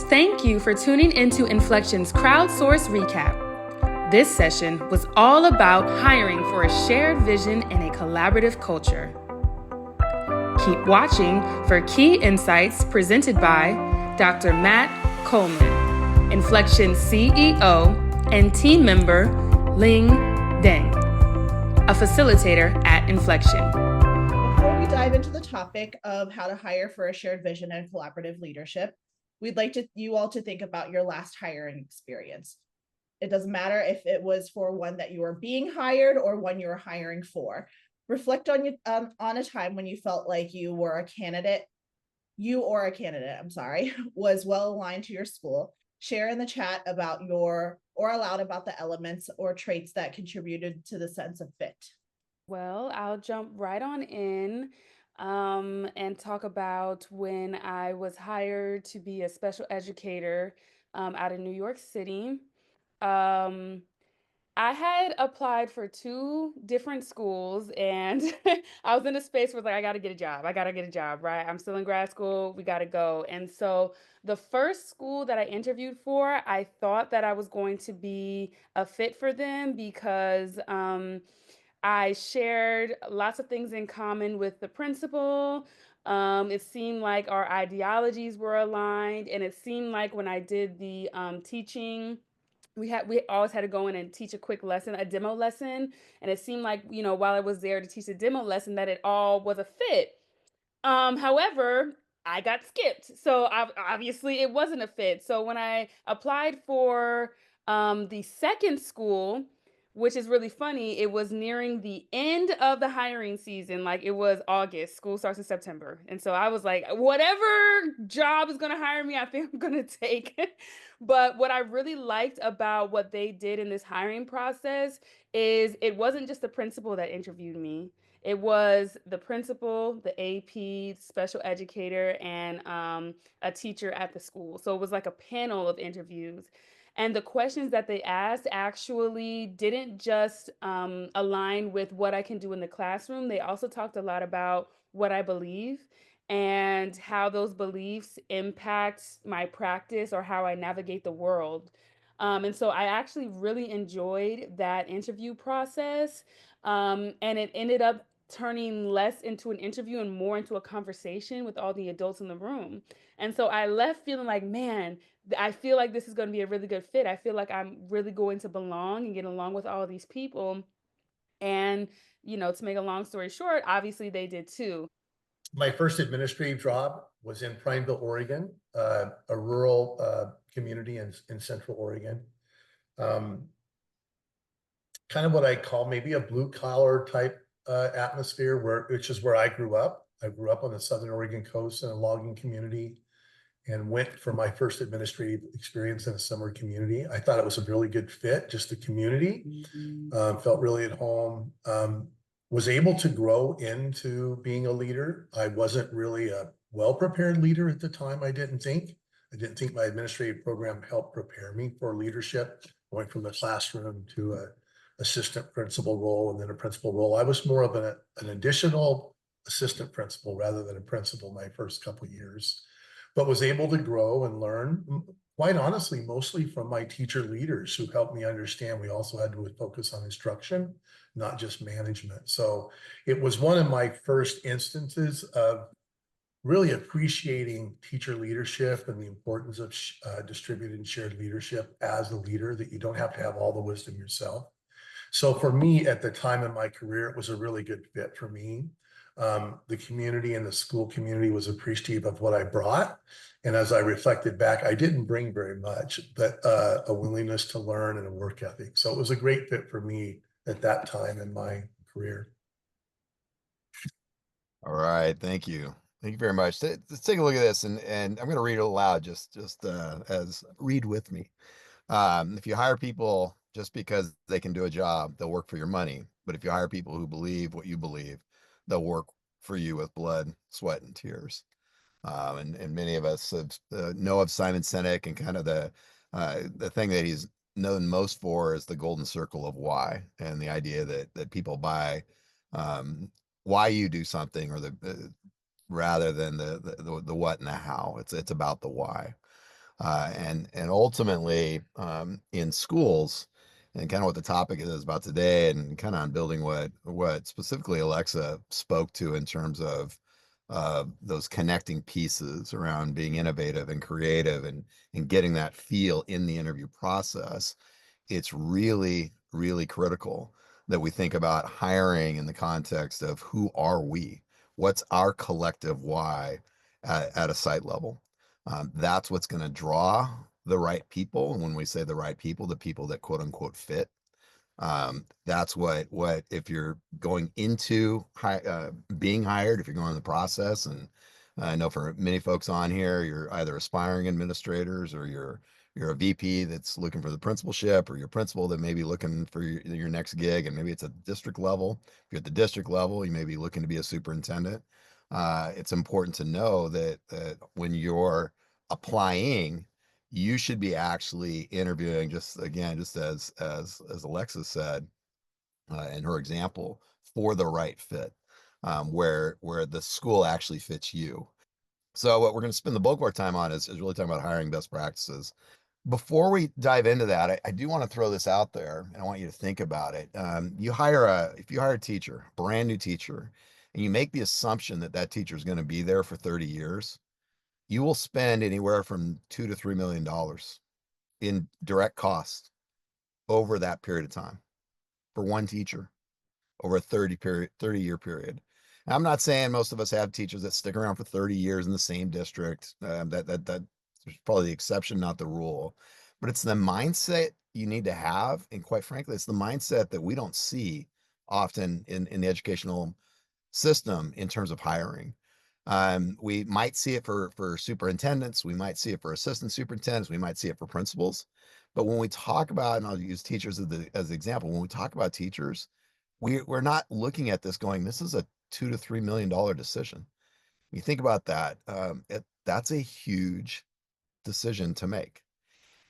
Thank you for tuning into Inflection's Crowdsource Recap. This session was all about hiring for a shared vision and a collaborative culture. Keep watching for key insights presented by Dr. Matt Coleman, Inflection CEO, and team member Ling Deng, a facilitator at Inflection. Before we dive into the topic of how to hire for a shared vision and collaborative leadership, we'd like you all to think about your last hiring experience. It doesn't matter if it was for one that you were being hired or one you were hiring for. Reflect on a time when you felt like you or a candidate was well aligned to your school. Share in the chat about aloud about the elements or traits that contributed to the sense of fit. Well, I'll jump right on in and talk about when I was hired to be a special educator out of New York City. Um, I had applied for two different schools, and I was in a space where like I got to get a job. I got to get a job, right? I'm still in grad school. We got to go. And so the first school that I interviewed for, I thought that I was going to be a fit for them because I shared lots of things in common with the principal. It seemed like our ideologies were aligned, and it seemed like when I did the teaching, we always had to go in and teach a quick lesson, a demo lesson, and it seemed like while I was there to teach a demo lesson, that it all was a fit. However, I got skipped, so obviously it wasn't a fit. So when I applied for the second school, which is really funny, it was nearing the end of the hiring season. Like it was August, school starts in September, and so I was like, whatever job is gonna hire me, I think I'm gonna take. But what I really liked about what they did in this hiring process is it wasn't just the principal that interviewed me. It was the principal, the AP, special educator, and a teacher at the school. So it was like a panel of interviews. And the questions that they asked actually didn't just align with what I can do in the classroom. They also talked a lot about what I believe and how those beliefs impact my practice or how I navigate the world. And so I actually really enjoyed that interview process. And it ended up turning less into an interview and more into a conversation with all the adults in the room. And so I left feeling like, man, I feel like this is going to be a really good fit. I feel like I'm really going to belong and get along with all of these people. And, to make a long story short, obviously they did too. My first administrative job was in Prineville, Oregon, a rural community in Central Oregon. Kind of what I call maybe a blue collar type atmosphere, which is where I grew up. I grew up on the Southern Oregon coast in a logging community and went for my first administrative experience in a summer community. I thought it was a really good fit, just the community. Felt really at home. Was able to grow into being a leader. I wasn't really a well-prepared leader at the time, I didn't think. I didn't think my administrative program helped prepare me for leadership, going from the classroom to a assistant principal role and then a principal role. I was more of an additional assistant principal rather than a principal my first couple of years, but was able to grow and learn, quite honestly, mostly from my teacher leaders who helped me understand we also had to focus on instruction, not just management. So it was one of my first instances of really appreciating teacher leadership and the importance of distributed and shared leadership as a leader, that you don't have to have all the wisdom yourself. So for me at the time in my career, it was a really good fit for me. The community and the school community was appreciative of what I brought. And as I reflected back, I didn't bring very much, but a willingness to learn and a work ethic. So it was a great fit for me at that time in my career. All right, thank you. Thank you very much. Let's take a look at this, and I'm going to read it aloud, just as read with me. If you hire people just because they can do a job, they'll work for your money. But if you hire people who believe what you believe, they'll work for you with blood, sweat, and tears. And many of us know of Simon Sinek, and kind of the thing that he's known most for is the golden circle of why, and the idea that people buy why you do something, or rather than the what and the how. It's about the why. And ultimately, in schools, and kind of what the topic is about today, and kind of on building what specifically Alexa spoke to in terms of those connecting pieces around being innovative and creative, and getting that feel in the interview process. It's really, really critical that we think about hiring in the context of who are we? What's our collective why at a site level? That's what's going to draw the right people. And when we say the right people, the people that quote unquote fit. That's what if you're going into being hired, if you're going in the process, and I know for many folks on here, you're either aspiring administrators, or you're a VP that's looking for the principalship, or your principal that may be looking for your next gig, and maybe it's a district level. If you're at the district level, you may be looking to be a superintendent. It's important to know that when you're applying, you should be actually interviewing, just again, just as Alexis said in her example, for the right fit, where the school actually fits you. So what we're going to spend the bulk of our time on is really talking about hiring best practices. Before we dive into that, I do want to throw this out there, and I want you to think about it. If you hire a teacher, brand new teacher, and you make the assumption that that teacher is going to be there for 30 years, you will spend anywhere from $2 to $3 million in direct costs over that period of time for one teacher over a 30-year period. And I'm not saying most of us have teachers that stick around for 30 years in the same district. That's probably the exception, not the rule. But it's the mindset you need to have, and quite frankly, it's the mindset that we don't see often in the educational system in terms of hiring. We might see it for superintendents, we might see it for assistant superintendents, we might see it for principals. But when we talk about, and I'll use teachers as the example, when we talk about teachers, we're not looking at this going, this is a $2 to $3 million decision. You think about that, that's a huge decision to make.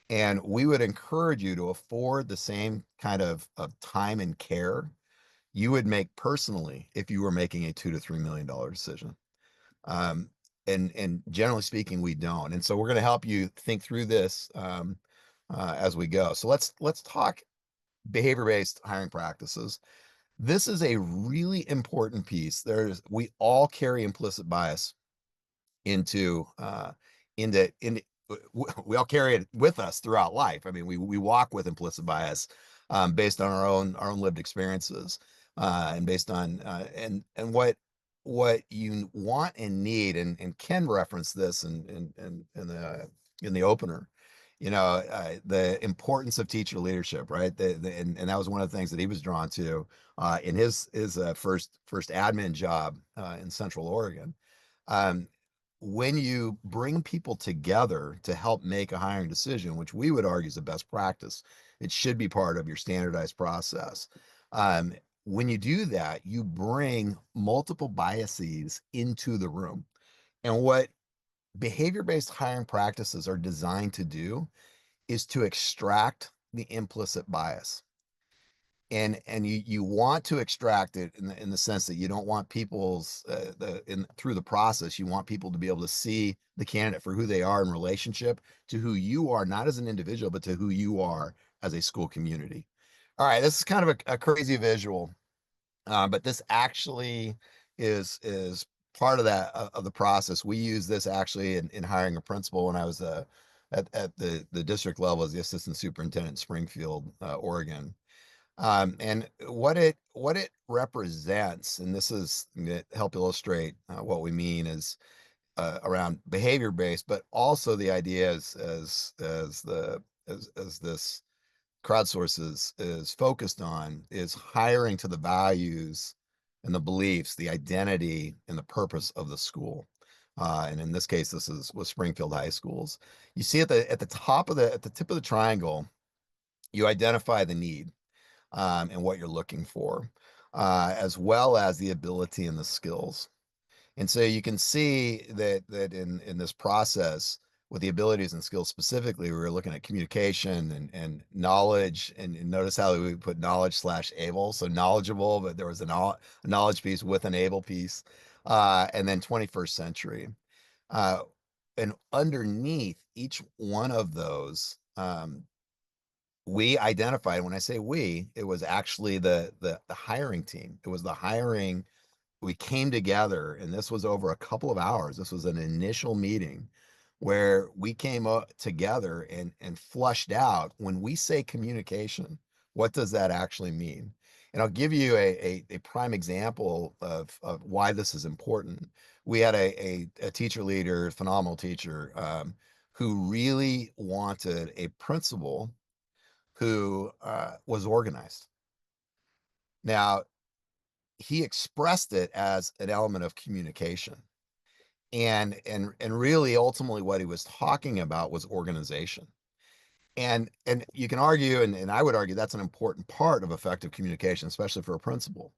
And we would encourage you to afford the same kind of time and care you would make personally if you were making a $2 to $3 million decision. Um, and generally speaking, we don't. And so we're going to help you think through this as we go. So let's talk behavior-based hiring practices. This is a really important piece. We all carry implicit bias into into we all carry it with us throughout life. I mean, we walk with implicit bias based on our own lived experiences, and based on and what you want and need, and Ken referenced this in the opener. The importance of teacher leadership, right? And that was one of the things that he was drawn to in his first admin job in Central Oregon. Um, when you bring people together to help make a hiring decision, which we would argue is the best practice, it should be part of your standardized process. Um, when you do that, you bring multiple biases into the room. And what behavior-based hiring practices are designed to do is to extract the implicit bias. And you want to extract it in the sense that you don't want people's through the process, you want people to be able to see the candidate for who they are in relationship to who you are, not as an individual, but to who you are as a school community. All right, this is kind of a crazy visual, but this actually is part of that of the process. We use this actually in hiring a principal when I was at the district level as the assistant superintendent in Springfield, Oregon. And what it represents, and this is to help illustrate what we mean, is around behavior based, but also the idea as this Crowdsource is focused on, is hiring to the values and the beliefs, the identity and the purpose of the school. And in this case, this was Springfield High Schools. You see at the top of at the tip of the triangle, you identify the need and what you're looking for, as well as the ability and the skills. And so you can see that in this process, with the abilities and skills specifically, we were looking at communication and knowledge, and notice how we put knowledge / able. So knowledgeable, but there was a knowledge piece with an able piece, and then 21st century. Uh, and underneath each one of those, we identified, when I say we, it was actually the hiring team. It was the hiring. We came together, and this was over a couple of hours. This was an initial meeting where we came together and flushed out, when we say communication, what does that actually mean? And I'll give you a prime example of why this is important. We had a teacher leader, phenomenal teacher, who really wanted a principal who was organized. Now, he expressed it as an element of communication. And really ultimately what he was talking about was organization. And you can argue, and I would argue that's an important part of effective communication, especially for a principal.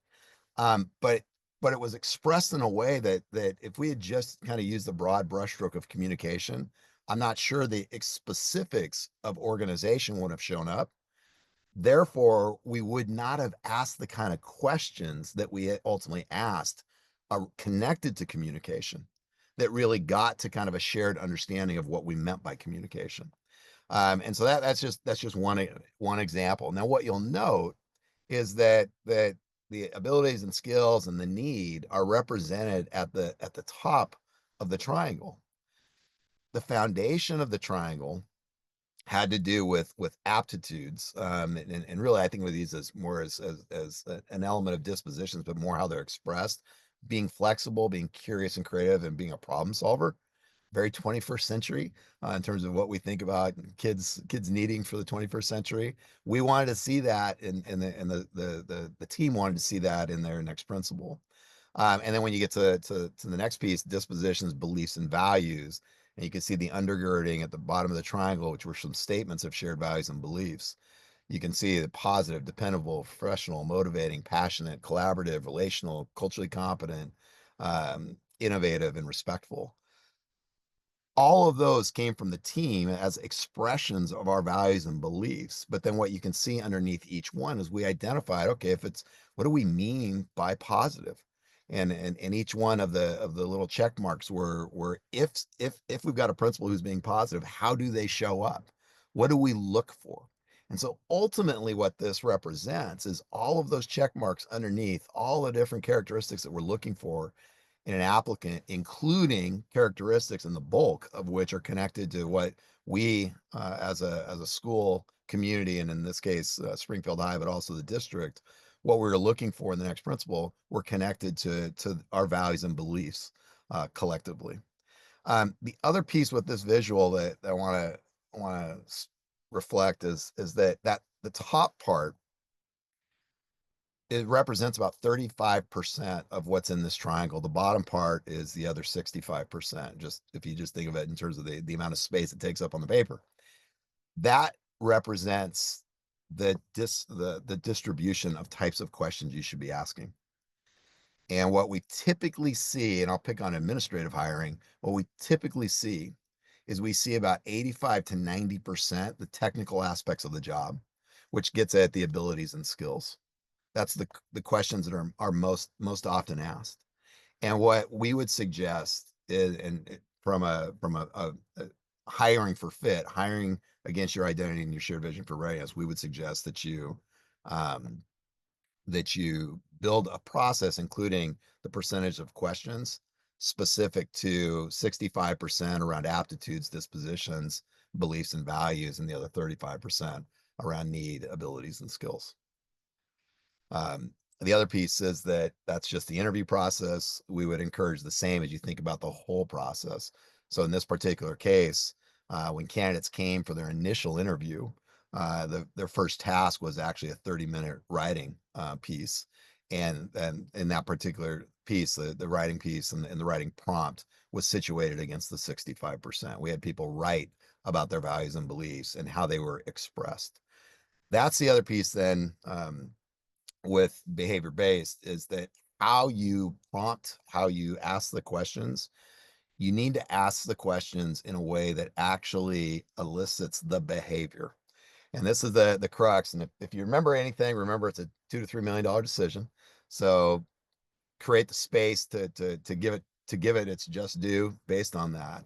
But it was expressed in a way that if we had just kind of used the broad brushstroke of communication, I'm not sure the specifics of organization would have shown up. Therefore, we would not have asked the kind of questions that we ultimately asked, connected to communication, that really got to kind of a shared understanding of what we meant by communication. And so that's just one example. Now, what you'll note is that the abilities and skills and the need are represented at the top of the triangle. The foundation of the triangle had to do with aptitudes, and really I think of these as more as an element of dispositions, but more how they're expressed, being flexible, being curious and creative, and being a problem solver. Very 21st century, in terms of what we think about kids needing for the 21st century. We wanted to see that, and the team wanted to see that in their next principle. And then when you get to the next piece, dispositions, beliefs, and values, and you can see the undergirding at the bottom of the triangle, which were some statements of shared values and beliefs. You can see the positive, dependable, professional, motivating, passionate, collaborative, relational, culturally competent, innovative, and respectful. All of those came from the team as expressions of our values and beliefs. But then what you can see underneath each one is we identified, okay, if it's, what do we mean by positive? And each one of the little check marks were if we've got a principal who's being positive, how do they show up? What do we look for? And so ultimately what this represents is all of those check marks underneath all the different characteristics that we're looking for in an applicant, including characteristics in the bulk of which are connected to what we, as a school community, and in this case, Springfield High, but also the district, what we're looking for in the next principle, we're connected to our values and beliefs collectively. The other piece with this visual that I want to reflect is that the top part, it represents about 35% of what's in this triangle. The bottom part is the other 65%. Just if you just think of it in terms of the amount of space it takes up on the paper, that represents the distribution of types of questions you should be asking. And what we typically see, and I'll pick on administrative hiring, what we typically see is we see about 85 to 90% the technical aspects of the job, which gets at the abilities and skills. That's the questions that are most often asked. And what we would suggest is, and from a hiring for fit, hiring against your identity and your shared vision for readiness, we would suggest um, that you build a process, including the percentage of questions specific to 65% around aptitudes, dispositions, beliefs, and values, and the other 35% around need, abilities, and skills. The other piece is that's just the interview process. We would encourage the same as you think about the whole process. So in this particular case, when candidates came for their initial interview, their first task was actually a 30-minute writing piece. And in that particular piece, the writing piece and the writing prompt was situated against the 65%. We had people write about their values and beliefs and how they were expressed. That's the other piece then, with behavior based, is that how you prompt, how you ask the questions, you need to ask the questions in a way that actually elicits the behavior. And this is the crux. And if you remember anything, remember it's a $2 to $3 million decision. So create the space to give it its just due based on that.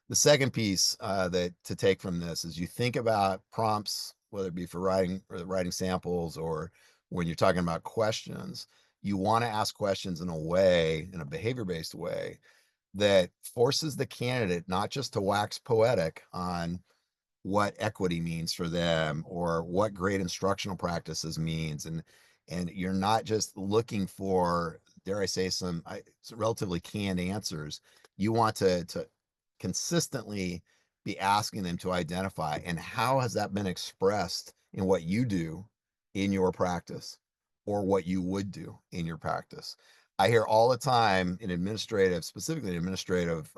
The second piece that to take from this is you think about prompts, whether it be for writing samples or when you're talking about questions, you want to ask questions in a way, in a behavior-based way, that forces the candidate not just to wax poetic on what equity means for them or what great instructional practices means, and you're not just looking for, dare I say, some relatively canned answers. You want to consistently be asking them to identify, and how has that been expressed in what you do in your practice or what you would do in your practice. I hear all the time in administrative, specifically administrative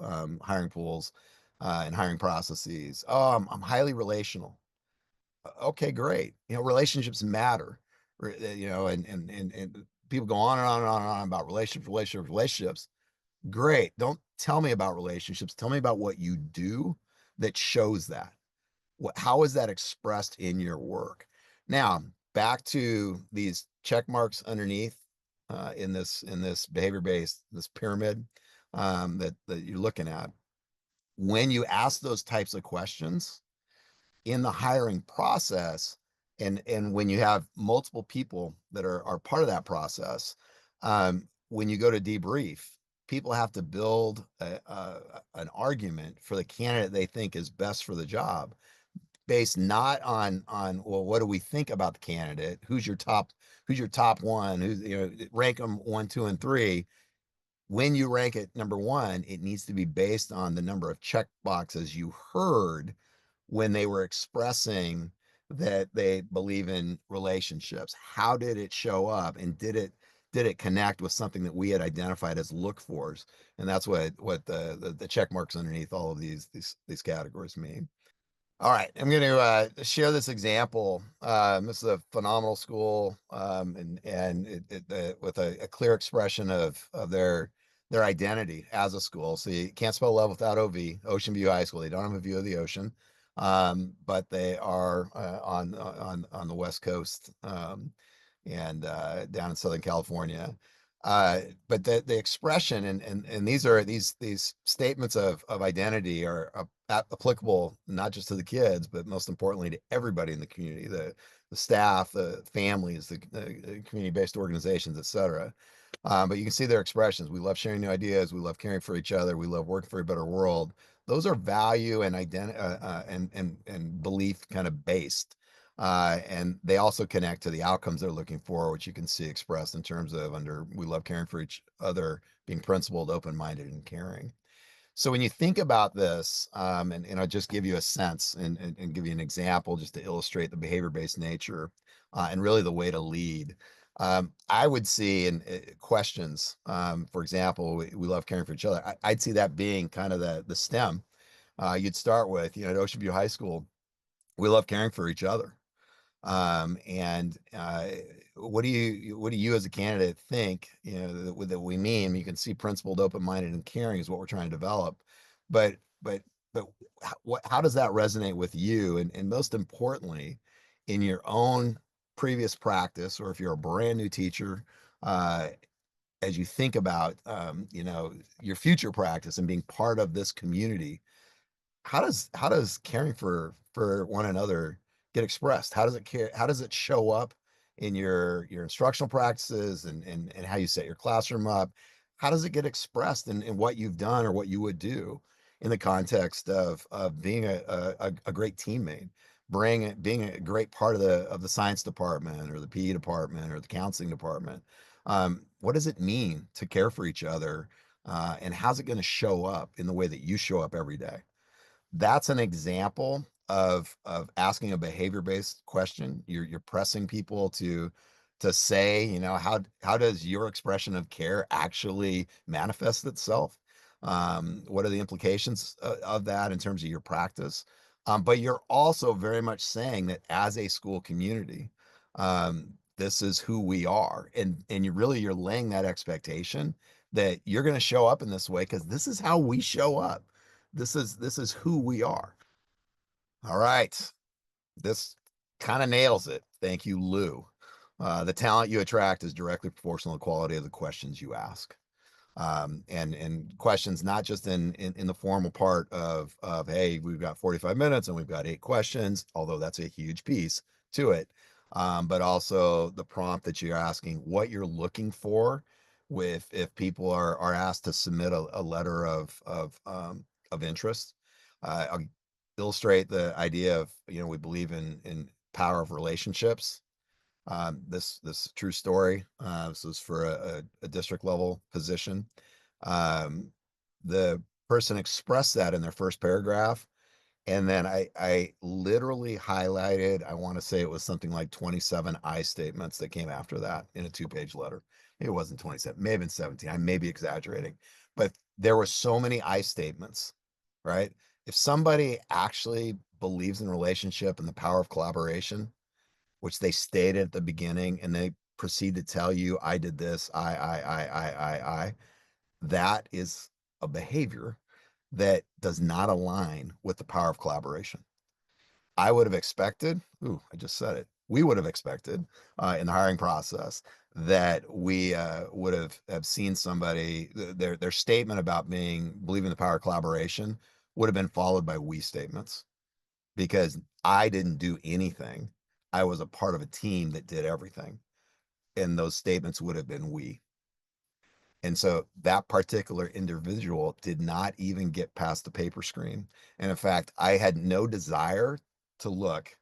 hiring pools and hiring processes. Oh, I'm highly relational. Okay, great. Relationships matter. And people go on and on and on and on about relationships. Great. Don't tell me about relationships. Tell me about what you do that shows that. How is that expressed in your work? Now, back to these check marks underneath in this behavior-based, this pyramid that you're looking at. When you ask those types of questions in the hiring process, and when you have multiple people that are part of that process, when you go to debrief, people have to build an argument for the candidate they think is best for the job, based not on well, what do we think about the candidate, who's your top one, who's, rank them 1, 2, and 3. When you rank it number 1, it needs to be based on the number of check boxes you heard when they were expressing that they believe in relationships. How did it show up, and did it connect with something that we had identified as look fors? And that's what the check marks underneath all of these categories mean. All right, I'm going to share this example. This is a phenomenal school, and with a clear expression of their identity as a school. So you can't spell love without OV. Ocean View High School. They don't have a view of the ocean, but they are on the West Coast, and down in Southern California. But the expression, and these statements of identity are applicable not just to the kids, but most importantly to everybody in the community, the staff, the families, the community-based organizations, etc. But you can see their expressions. We love sharing new ideas. We love caring for each other. We love working for a better world. Those are value and identity and belief kind of based. And they also connect to the outcomes they're looking for, which you can see expressed in terms of under we love caring for each other, being principled, open-minded, and caring. So when you think about this, and I'll just give you a sense and give you an example just to illustrate the behavior-based nature and really the way to lead. I would see in questions, for example, we love caring for each other. I'd see that being kind of the stem. You'd start with, at Ocean View High School, we love caring for each other. And what do you as a candidate think, that we mean? You can see principled, open-minded, and caring is what we're trying to develop. But but but how does that resonate with you? And most importantly, in your own previous practice, or if you're a brand new teacher, as you think about your future practice and being part of this community, how does caring for one another get expressed? How does it show up in your instructional practices and how you set your classroom up? How does it get expressed in what you've done or what you would do in the context of being a great teammate, being a great part of the science department or the PE department or the counseling department? What does it mean to care for each other? And how's it going to show up in the way that you show up every day? That's an example of asking a behavior-based question. You're pressing people to say, how does your expression of care actually manifest itself? What are the implications of that in terms of your practice? But you're also very much saying that as a school community, this is who we are, and you're laying that expectation that you're going to show up in this way because this is how we show up. This is who we are. All right. This kind of nails it. Thank you, Lou. The talent you attract is directly proportional to the quality of the questions you ask. And questions not just in the formal part of hey, we've got 45 minutes and we've got 8 questions, although that's a huge piece to it, but also the prompt that you're asking, what you're looking for, with if people are asked to submit a letter of interest. I'll illustrate the idea of, we believe in power of relationships. This true story. This was for a district level position. The person expressed that in their first paragraph, and then I literally highlighted, I want to say it was something like 27 I statements that came after that in a 2-page letter. It wasn't 27, may have been 17. I may be exaggerating, but there were so many I statements, right? If somebody actually believes in relationship and the power of collaboration, which they stated at the beginning, and they proceed to tell you, I did this, I, that is a behavior that does not align with the power of collaboration. I would have expected, I just said it. We would have expected in the hiring process that we would have seen somebody, their statement about believing the power of collaboration would have been followed by we statements, because I didn't do anything. I was a part of a team that did everything. And those statements would have been we. And so that particular individual did not even get past the paper screen. And in fact, I had no desire to look.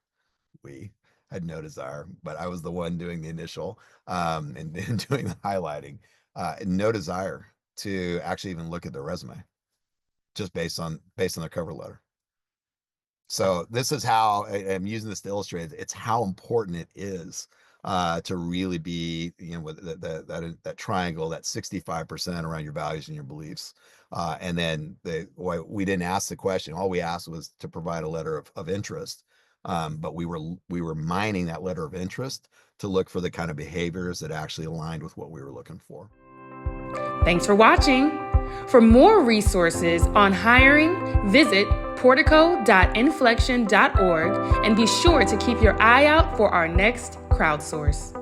We had no desire, but I was the one doing the initial and doing the highlighting. No desire to actually even look at their resume, just based on their cover letter. So this is how I'm using this to illustrate it's how important it is to really be, with that triangle, that 65% around your values and your beliefs. And then we didn't ask the question. All we asked was to provide a letter of interest. But we were mining that letter of interest to look for the kind of behaviors that actually aligned with what we were looking for. Thanks for watching. For more resources on hiring, visit portico.inflexion.org and be sure to keep your eye out for our next Crowdsource.